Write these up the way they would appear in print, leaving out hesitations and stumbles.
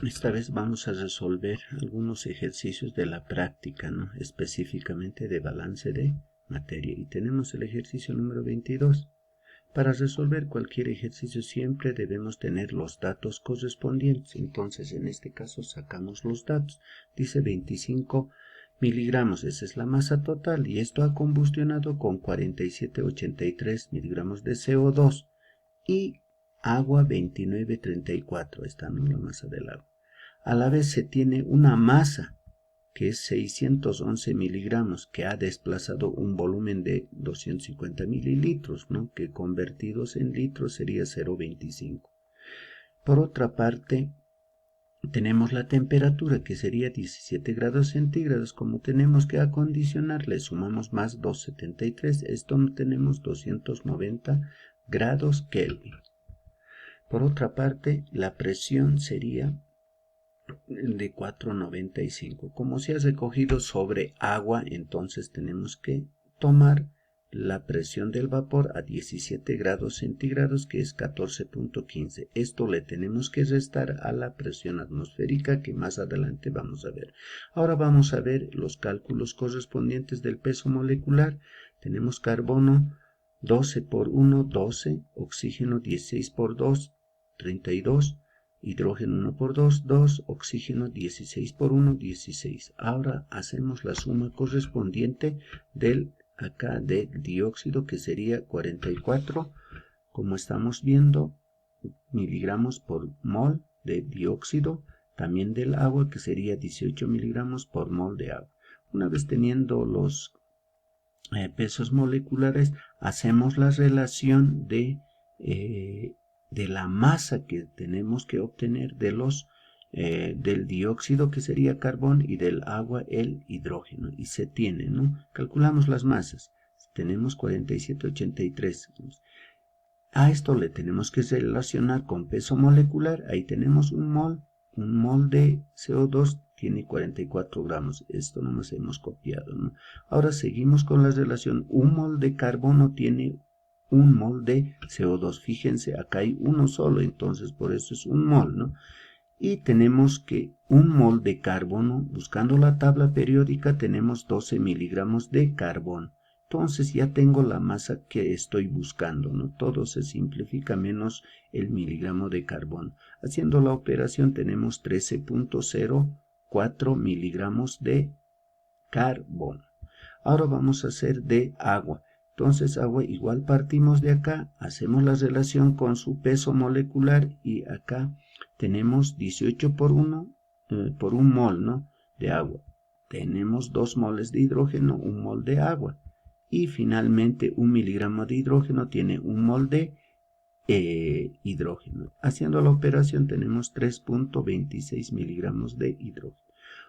Esta vez vamos a resolver algunos ejercicios de la práctica, ¿no? Específicamente de balance de materia. Y tenemos el ejercicio número 22. Para resolver cualquier ejercicio siempre debemos tener los datos correspondientes. Entonces, en este caso sacamos los datos. Dice 25 miligramos, esa es la masa total. Y esto ha combustionado con 47,83 miligramos de CO2 y agua 29,34. Esta no es la masa del agua. A la vez se tiene una masa que es 611 miligramos, que ha desplazado un volumen de 250 mililitros, ¿no? Que convertidos en litros sería 0,25. Por otra parte, tenemos la temperatura, que sería 17 grados centígrados. Como tenemos que acondicionar, le sumamos más 273, esto tenemos 290 grados Kelvin. Por otra parte, la presión sería de 4,95. Como se ha recogido sobre agua, entonces tenemos que tomar la presión del vapor a 17 grados centígrados, que es 14,15. Esto le tenemos que restar a la presión atmosférica, que más adelante vamos a ver. Ahora vamos a ver los cálculos correspondientes del peso molecular. Tenemos carbono 12 por 1, 12, oxígeno 16 por 2, 32, hidrógeno 1 por 2, 2, oxígeno 16 por 1, 16. Ahora hacemos la suma correspondiente del dióxido, que sería 44, como estamos viendo, miligramos por mol de dióxido, también del agua, que sería 18 miligramos por mol de agua. Una vez teniendo los pesos moleculares, hacemos la relación de la masa que tenemos que obtener de del dióxido, que sería carbón, y del agua el hidrógeno, y se tiene, ¿no? Calculamos las masas. Tenemos 47,83. A esto le tenemos que relacionar con peso molecular. Ahí tenemos un mol de CO2 tiene 44 gramos. Esto nomás hemos copiado, ¿no? Ahora seguimos con la relación. Un mol de carbono tiene un mol de CO2. Fíjense, acá hay uno solo, entonces por eso es un mol, ¿no? Y tenemos que un mol de carbono, buscando la tabla periódica, tenemos 12 miligramos de carbón. Entonces ya tengo la masa que estoy buscando, ¿no? Todo se simplifica menos el miligramo de carbón. Haciendo la operación tenemos 13,04 miligramos de carbón. Ahora vamos a hacer de agua. Entonces agua igual partimos de acá, hacemos la relación con su peso molecular y acá tenemos 18 por 1 por un mol, ¿no? De agua. Tenemos 2 moles de hidrógeno, 1 mol de agua. Y finalmente 1 miligramo de hidrógeno tiene 1 mol de hidrógeno. Haciendo la operación tenemos 3,26 miligramos de hidrógeno.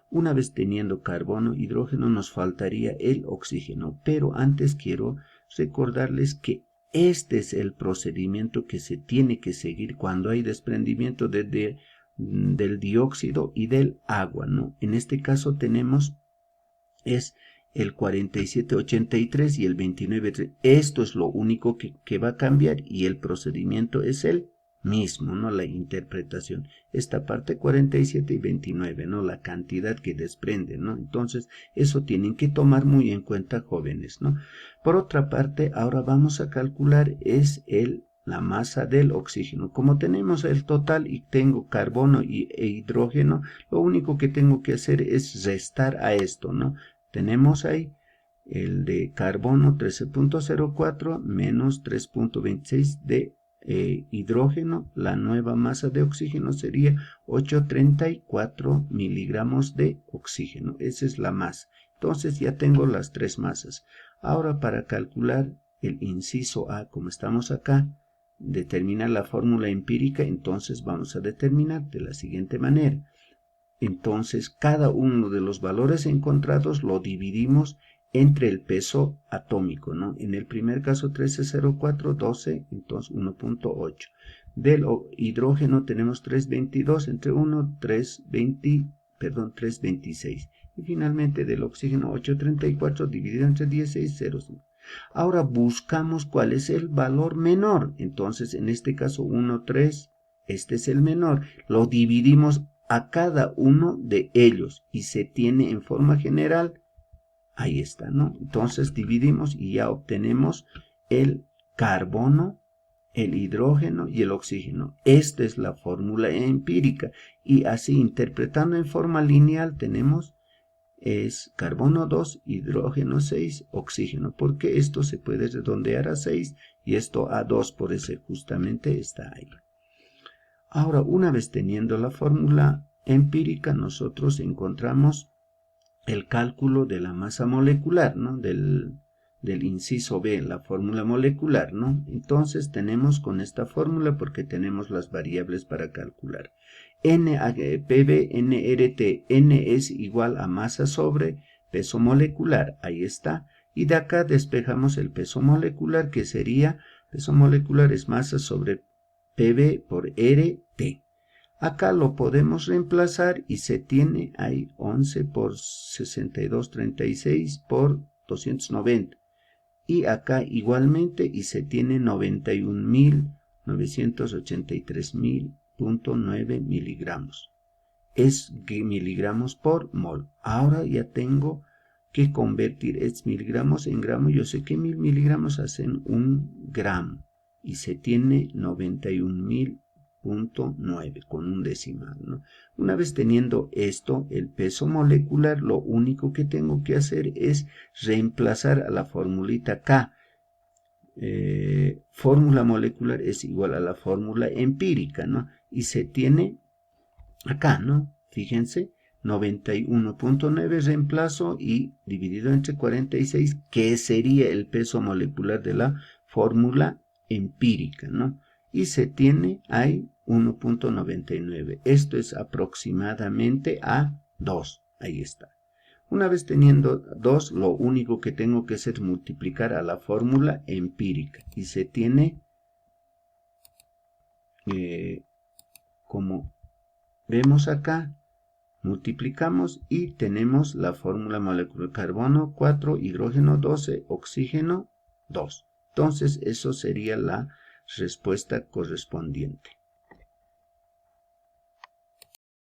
Una vez teniendo carbono, hidrógeno, nos faltaría el oxígeno, pero antes quiero recordarles que este es el procedimiento que se tiene que seguir cuando hay desprendimiento del dióxido y del agua, ¿no? En este caso tenemos el 47,83 y el 29,3. Esto es lo único que va a cambiar, y el procedimiento es el mismo, ¿no? La interpretación. Esta parte 47 y 29, ¿no? La cantidad que desprende, ¿no? Entonces, eso tienen que tomar muy en cuenta, jóvenes, ¿no? Por otra parte, ahora vamos a calcular la masa del oxígeno. Como tenemos el total y tengo carbono e hidrógeno, lo único que tengo que hacer es restar a esto, ¿no? Tenemos ahí el de carbono 13,04 menos 3,26 de hidrógeno. La nueva masa de oxígeno sería 8,34 miligramos de oxígeno. Esa es la masa. Entonces ya tengo las tres masas. Ahora, para calcular el inciso A, como estamos acá, determinar la fórmula empírica, entonces vamos a determinar de la siguiente manera. Entonces, cada uno de los valores encontrados lo dividimos entre el peso atómico, ¿no? En el primer caso 13,04, 12, entonces 1,8. Del hidrógeno tenemos 3,22 entre 1, 3,26. Y finalmente del oxígeno 8,34 dividido entre 16, 0,5. Ahora buscamos cuál es el valor menor. Entonces, en este caso 1,3, este es el menor. Lo dividimos a cada uno de ellos y se tiene en forma general. Ahí está, ¿no? Entonces dividimos y ya obtenemos el carbono, el hidrógeno y el oxígeno. Esta es la fórmula empírica. Y así, interpretando en forma lineal, tenemos es carbono 2, hidrógeno 6, oxígeno. Porque esto se puede redondear a 6 y esto a 2, por eso justamente está ahí. Ahora, una vez teniendo la fórmula empírica, nosotros encontramos el cálculo de la masa molecular, ¿no? Del inciso B, la fórmula molecular, ¿no? Entonces tenemos con esta fórmula, porque tenemos las variables para calcular. PB nRT, N es igual a masa sobre peso molecular, ahí está. Y de acá despejamos el peso molecular, que sería, peso molecular es masa sobre PB por RT. Acá lo podemos reemplazar y se tiene ahí 11 por 62, 36 por 290. Y acá igualmente y se tiene 91.983.9 miligramos. Es miligramos por mol. Ahora ya tengo que convertir estos miligramos en gramos. Yo sé que 1000 miligramos hacen 1 gramo. Y se tiene 91.000.9 con un decimal, ¿no? Una vez teniendo esto, el peso molecular, lo único que tengo que hacer es reemplazar a la formulita K. Fórmula molecular es igual a la fórmula empírica, ¿no? Y se tiene acá, ¿no? Fíjense, 91.9 reemplazo y dividido entre 46, que sería el peso molecular de la fórmula empírica, ¿no? Y se tiene ahí 1.99. Esto es aproximadamente a 2. Ahí está. Una vez teniendo 2, lo único que tengo que hacer es multiplicar a la fórmula empírica. Y se tiene, como vemos acá, multiplicamos y tenemos la fórmula molecular: carbono 4, hidrógeno 12, oxígeno 2. Entonces, eso sería la respuesta correspondiente.